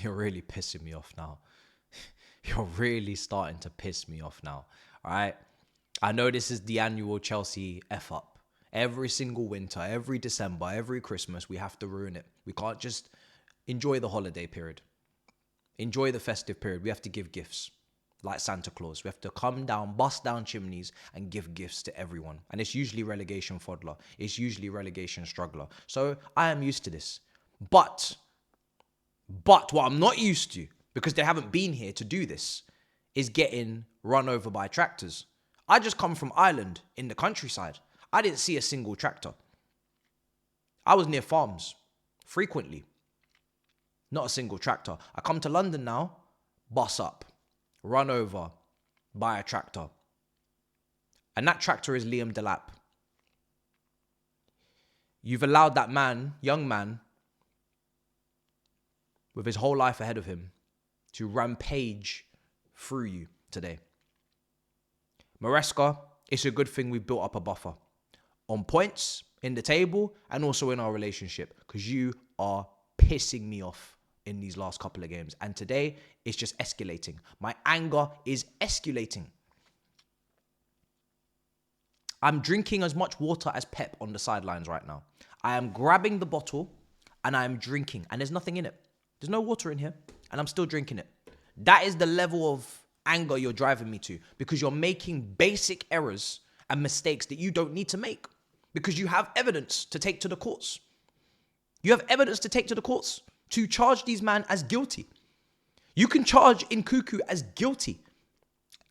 You're really pissing me off now. You're really starting to piss me off now. All right. I know this is the annual Chelsea F up. Every single winter, every December, every Christmas, we have to ruin it. We can't just enjoy the holiday period. Enjoy the festive period. We have to give gifts like Santa Claus. We have to come down, bust down chimneys and give gifts to everyone. And it's usually relegation fodder. It's usually relegation struggler. So I am used to this. But what I'm not used to, because they haven't been here to do this, is getting run over by tractors. I just come from Ireland in the countryside. I didn't see a single tractor. I was near farms frequently. Not a single tractor. I come to London now, bus up, run over by a tractor. And that tractor is Liam Delap. You've allowed that man, young man, with his whole life ahead of him, to rampage through you today. Maresca, it's a good thing we've built up a buffer on points, in the table, and also in our relationship, because you are pissing me off in these last couple of games. And today, it's just escalating. My anger is escalating. I'm drinking as much water as Pep on the sidelines right now. I am grabbing the bottle and I am drinking, and there's nothing in it. There's no water in here, and I'm still drinking it. That is the level of anger you're driving me to, because you're making basic errors and mistakes that you don't need to make, because you have evidence to take to the courts. You have evidence to take to the courts to charge these men as guilty. You can charge Nkuku as guilty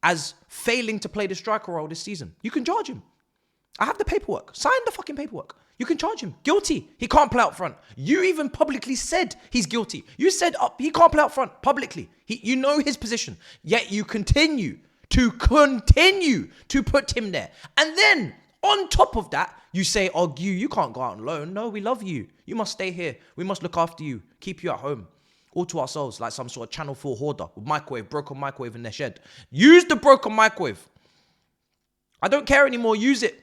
as failing to play the striker role this season. You can charge him. I have the paperwork. Sign the fucking paperwork. You can charge him. Guilty. He can't play up front. You even publicly said he's guilty. You said he can't play up front publicly. You know his position. Yet you continue to put him there. And then on top of that, you say, oh, you can't go out on loan. No, we love you. You must stay here. We must look after you. Keep you at home. All to ourselves, like some sort of Channel 4 hoarder with broken microwave in their shed. Use the broken microwave. I don't care anymore. Use it.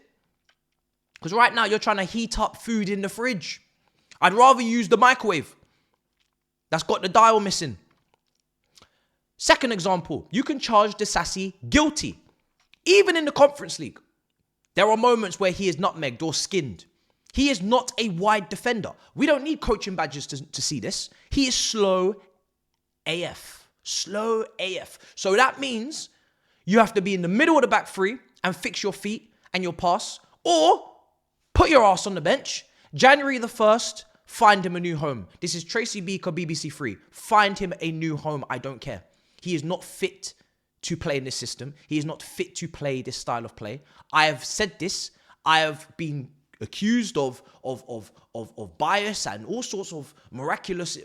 Because right now, you're trying to heat up food in the fridge. I'd rather use the microwave that's got the dial missing. Second example, you can charge Disasi guilty. Even in the Conference League, there are moments where he is nutmegged or skinned. He is not a wide defender. We don't need coaching badges to see this. He is slow AF. Slow AF. So that means you have to be in the middle of the back three and fix your feet and your pass, or put your ass on the bench. January the 1st, find him a new home. This is Tracy Beaker, BBC Three. Find him a new home. I don't care. He is not fit to play in this system. He is not fit to play this style of play. I have said this. I have been accused of bias and all sorts of miraculous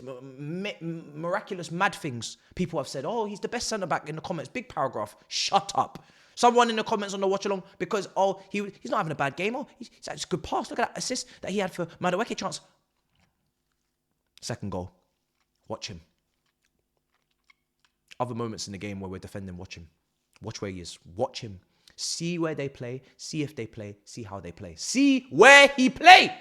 mad things. People have said, oh, he's the best centre-back in the comments. Big paragraph. Shut up. Someone in the comments on the watch along, because, oh, he's not having a bad game. Oh, he's actually a good pass. Look at that assist that he had for Madueke chance. Second goal. Watch him. Other moments in the game where we're defending, watch him. Watch where he is. Watch him. See where they play. See if they play. See how they play. See where he play.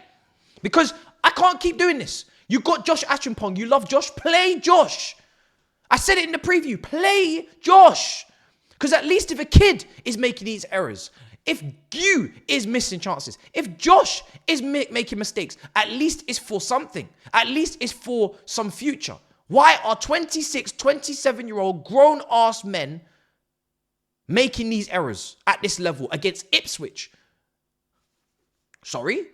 Because I can't keep doing this. You got Josh Achimpong. You love Josh. Play Josh. I said it in the preview. Play Josh. Because at least if a kid is making these errors, if Gu is missing chances, if Josh is making mistakes, at least it's for something. At least it's for some future. Why are 26, 27-year-old grown-ass men making these errors at this level against Ipswich? Sorry?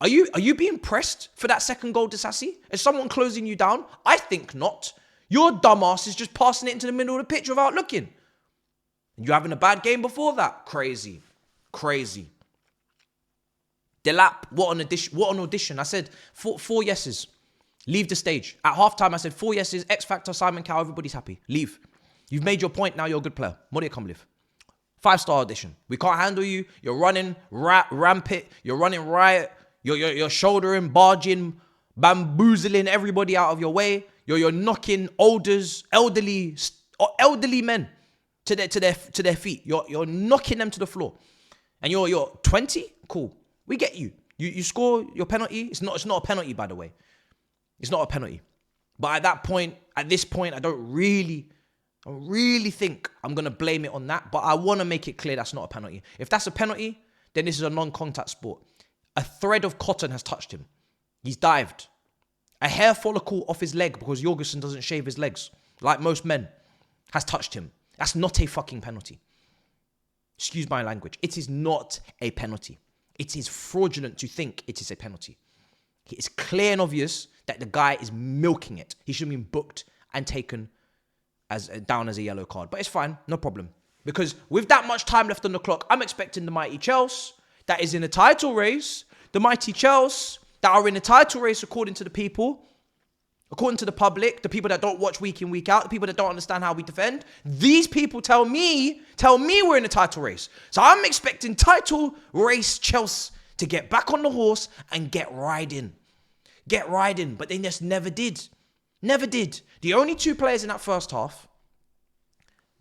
Are you being pressed for that second goal, Disasi? Is someone closing you down? I think not. Your dumbass is just passing it into the middle of the pitch without looking. You're having a bad game before that. Crazy. Delap, what an audition. I said four yeses. Leave the stage. At halftime, I said 4 yeses, X Factor, Simon Cowell, everybody's happy. Leave. You've made your point, now you're a good player. What do you come live? 5-star audition. We can't handle you. You're running rampant. You're running riot. You're shouldering, barging, bamboozling everybody out of your way. You're knocking elderly men to their feet. You're knocking them to the floor. And you're 20? Cool. We get you. You score your penalty. It's not a penalty, by the way. It's not a penalty. But at this point, I don't really think I'm going to blame it on that. But I want to make it clear that's not a penalty. If that's a penalty, then this is a non-contact sport. A thread of cotton has touched him. He's dived. A hair follicle off his leg, because Jorgensen doesn't shave his legs, like most men, has touched him. That's not a fucking penalty. Excuse my language. It is not a penalty. It is fraudulent to think it is a penalty. It's clear and obvious that the guy is milking it. He should have been booked and taken down as a yellow card. But it's fine, no problem. Because with that much time left on the clock, I'm expecting the mighty Chelsea that is in a title race, the mighty Chelsea that are in a title race according to the people, according to the public, the people that don't watch week in, week out, the people that don't understand how we defend. These people tell me we're in a title race. So I'm expecting title race Chelsea to get back on the horse and get riding. But they just never did. Never did. The only two players in that first half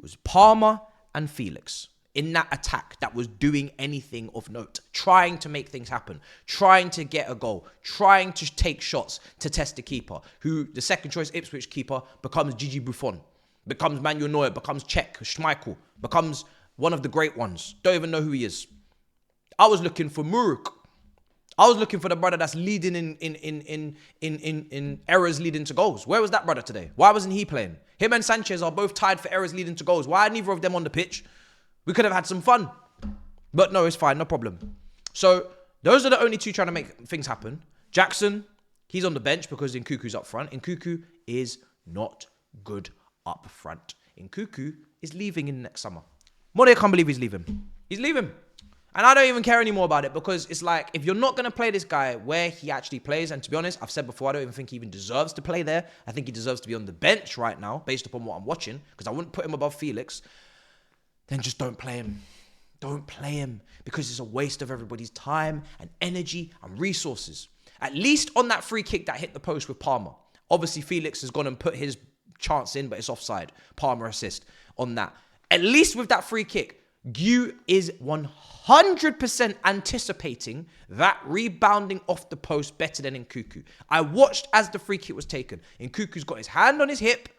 was Palmer and Felix in that attack that was doing anything of note, trying to make things happen, trying to get a goal, trying to take shots to test the keeper, who the second choice Ipswich keeper becomes Gigi Buffon, becomes Manuel Neuer, becomes Cech, Schmeichel, becomes one of the great ones. Don't even know who he is. I was looking for Muruk. I was looking for the brother that's leading in errors leading to goals. Where was that brother today? Why wasn't he playing? Him and Sanchez are both tied for errors leading to goals. Why are neither of them on the pitch? We could have had some fun. But no, it's fine. No problem. So those are the only two trying to make things happen. Jackson, he's on the bench because Nkuku's up front. Nkuku is not good up front. Nkuku is leaving in next summer. More, I can't believe he's leaving. He's leaving. And I don't even care anymore about it, because it's like, if you're not going to play this guy where he actually plays, and to be honest, I've said before, I don't even think he even deserves to play there. I think he deserves to be on the bench right now, based upon what I'm watching, because I wouldn't put him above Felix. Then just don't play him. Don't play him, because it's a waste of everybody's time and energy and resources. At least on that free kick that hit the post with Palmer. Obviously, Felix has gone and put his chance in, but it's offside. Palmer assist on that. At least with that free kick, Gu is 100% anticipating that rebounding off the post better than Nkuku. I watched as the free kick was taken. Nkuku's got his hand on his hip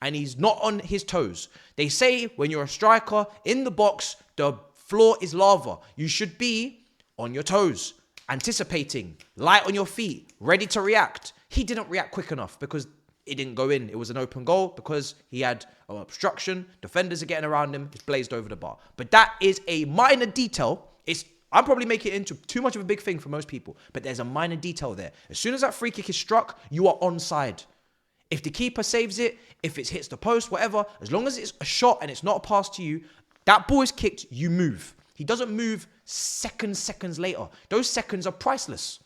and he's not on his toes. They say when you're a striker in the box, the floor is lava. You should be on your toes, anticipating, light on your feet, ready to react. He didn't react quick enough because it didn't go in. It was an open goal because he had an obstruction. Defenders are getting around him. It's blazed over the bar. But that is a minor detail. I'm probably making it into too much of a big thing for most people. But there's a minor detail there. As soon as that free kick is struck, you are onside. If the keeper saves it, if it hits the post, whatever, as long as it's a shot and it's not a pass to you, that ball is kicked, you move. He doesn't move seconds later. Those seconds are priceless.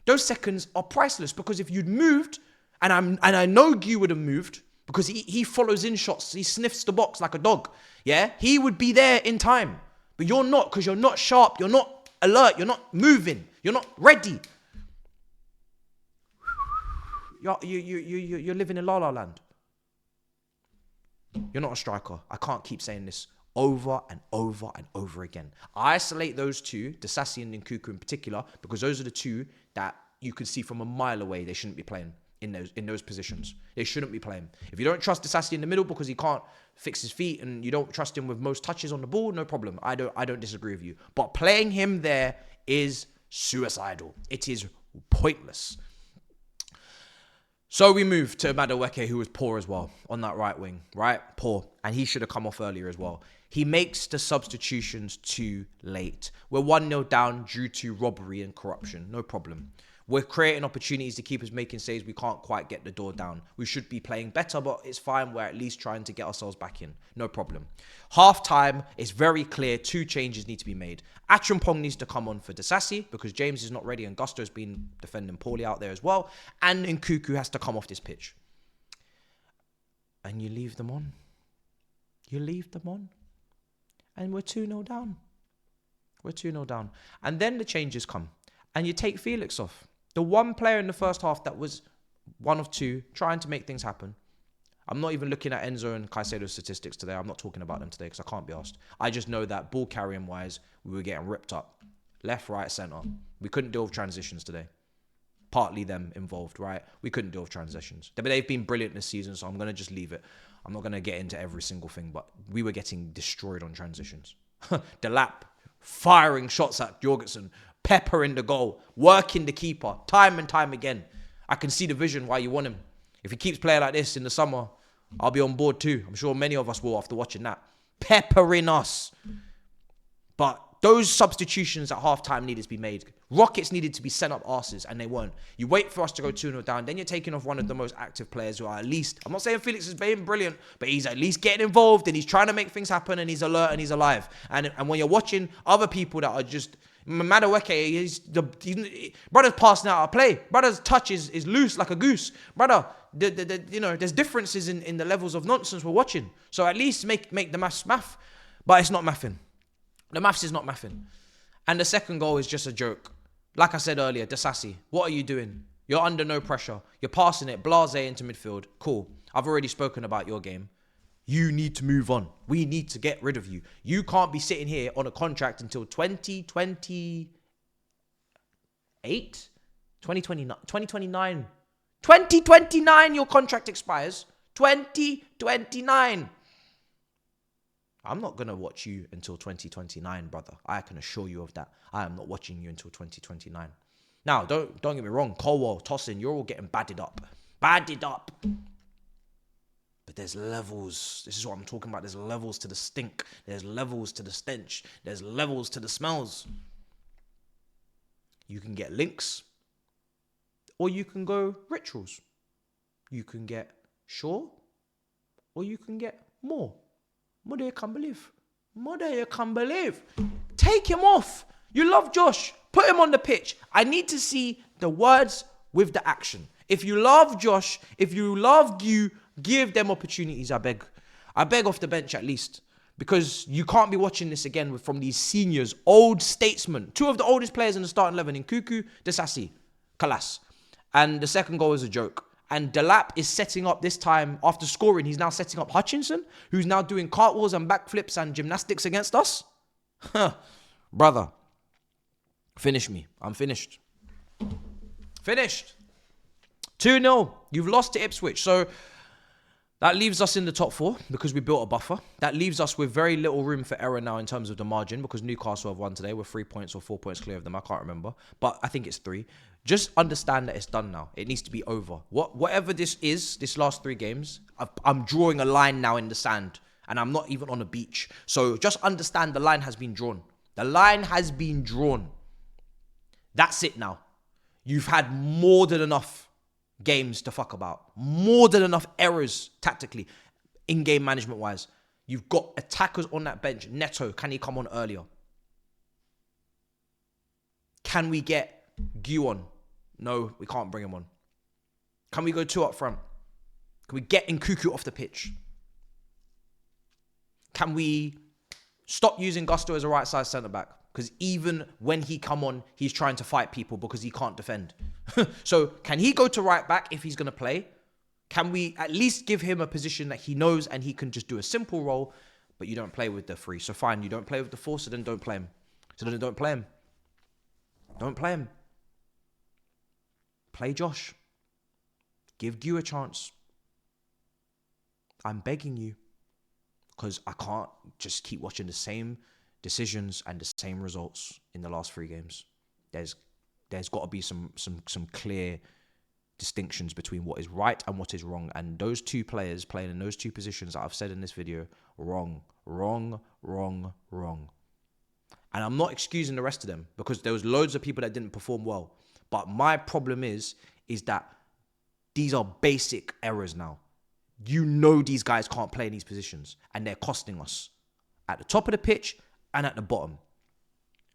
Those seconds are priceless because if you'd moved, and I know Gu would have moved because he follows in shots. He sniffs the box like a dog. Yeah, he would be there in time. But you're not, because you're not sharp. You're not alert. You're not moving. You're not ready. You're living in La La Land. You're not a striker. I can't keep saying this over and over and over again. I isolate those two, Disasi and Nkuku in particular, because those are the two that you can see from a mile away they shouldn't be playing. In those positions. They shouldn't be playing. If you don't trust Disasi in the middle because he can't fix his feet and you don't trust him with most touches on the ball, no problem. I don't disagree with you. But playing him there is suicidal. It is pointless. So we move to Madueke, who was poor as well on that right wing, right? Poor. And he should have come off earlier as well. He makes the substitutions too late. We're 1-0 down due to robbery and corruption. No problem. We're creating opportunities to keep us making saves. We can't quite get the door down. We should be playing better, but it's fine. We're at least trying to get ourselves back in. No problem. Half time, it's very clear. 2 changes need to be made. Achumpong needs to come on for Disasi because James is not ready and Gusto's been defending poorly out there as well. And Nkuku has to come off this pitch. And you leave them on. You leave them on. And we're 2-0 down. We're 2-0 down. And then the changes come. And you take Felix off. The one player in the first half that was one of two trying to make things happen. I'm not even looking at Enzo and Caicedo's statistics today. I'm not talking about them today because I can't be asked. I just know that ball carrying wise, we were getting ripped up. Left, right, centre. We couldn't deal with transitions today. partly them involved, right? We couldn't deal with transitions. But they've been brilliant this season, so I'm going to just leave it. I'm not going to get into every single thing, but we were getting destroyed on transitions. Delap firing shots at Jorgensen, Pepper in the goal, working the keeper, time and time again. I can see the vision why you want him. If he keeps playing like this in the summer, I'll be on board too. I'm sure many of us will after watching that. Peppering us. But those substitutions at halftime needed to be made. Rockets needed to be sent up arses, and they weren't. You wait for us to go 2-0 down, then you're taking off one of the most active players who are at least... I'm not saying Felix is being brilliant, but he's at least getting involved, and he's trying to make things happen, and he's alert, and he's alive. And when you're watching other people that are just... Madueke, brother's passing out a play. Brother's touch is loose like a goose. Brother, there's differences in the levels of nonsense we're watching. So at least make the maths math. But it's not mathing. The maths is not mathing. And the second goal is just a joke. Like I said earlier, Dasasi, what are you doing? You're under no pressure. You're passing it, blasé into midfield. Cool. I've already spoken about your game. You need to move on. We need to get rid of you. You can't be sitting here on a contract until 2028? 2029. 2029. 2029 your contract expires. 2029. I'm not going to watch you until 2029, brother. I can assure you of that. I am not watching you until 2029. Now, don't get me wrong. Colwell, Tosin, you're all getting badded up. Badded up. But there's levels. This is what I'm talking about. There's levels to the stink. There's levels to the stench. There's levels to the smells. You can get links. Or you can go rituals. You can get Shaw. Or you can get more. Mother, you can't believe. Mother, you can't believe. Take him off. You love Josh. Put him on the pitch. I need to see the words with the action. If you love Josh, if you love you, give them opportunities, I beg. I beg off the bench at least. Because you can't be watching this again from these seniors, old statesmen. Two of the oldest players in the starting 11, Nkuku, Dasasi, Kalas. And the second goal is a joke. And Delap is setting up this time, after scoring, he's now setting up Hutchinson, who's now doing cartwheels and backflips and gymnastics against us. Brother, finish me. I'm finished. Finished. 2-0. You've lost to Ipswich. So that leaves us in the top four because we built a buffer. That leaves us with very little room for error now in terms of the margin because Newcastle have won today. We're 3 points or 4 points clear of them. I can't remember. But I think it's 3. Just understand that it's done now. It needs to be over. Whatever this is, this last 3 games, I'm drawing a line now in the sand. And I'm not even on a beach. So just understand the line has been drawn. The line has been drawn. That's it now. You've had more than enough games to fuck about. More than enough errors tactically, in-game management-wise. You've got attackers on that bench. Neto, can he come on earlier? Can we get Gu on? No, we can't bring him on. Can we go 2 up front? Can we get Nkuku off the pitch? Can we stop using Gusto as a right-side centre-back? Because even when he come on, he's trying to fight people because he can't defend. So can he go to right-back if he's going to play? Can we at least give him a position that he knows and he can just do a simple role, but you don't play with the 3. So fine, you don't play with the 4, so then don't play him. So then don't play him. Don't play him. Play Josh. Give Gu a chance. I'm begging you. Because I can't just keep watching the same decisions and the same results in the last 3 games. There's got to be some clear distinctions between what is right and what is wrong. And those 2 players playing in those 2 positions that I've said in this video, wrong. And I'm not excusing the rest of them because there was loads of people that didn't perform well. But my problem is that these are basic errors now. You know these guys can't play in these positions and they're costing us at the top of the pitch and at the bottom.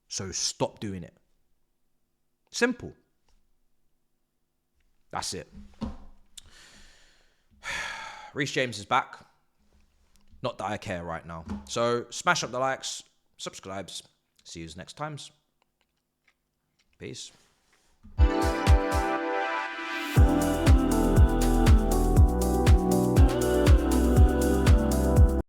So stop doing it. Simple. That's it. Reece James is back. Not that I care right now. So smash up the likes, subscribes. See you next times. Peace.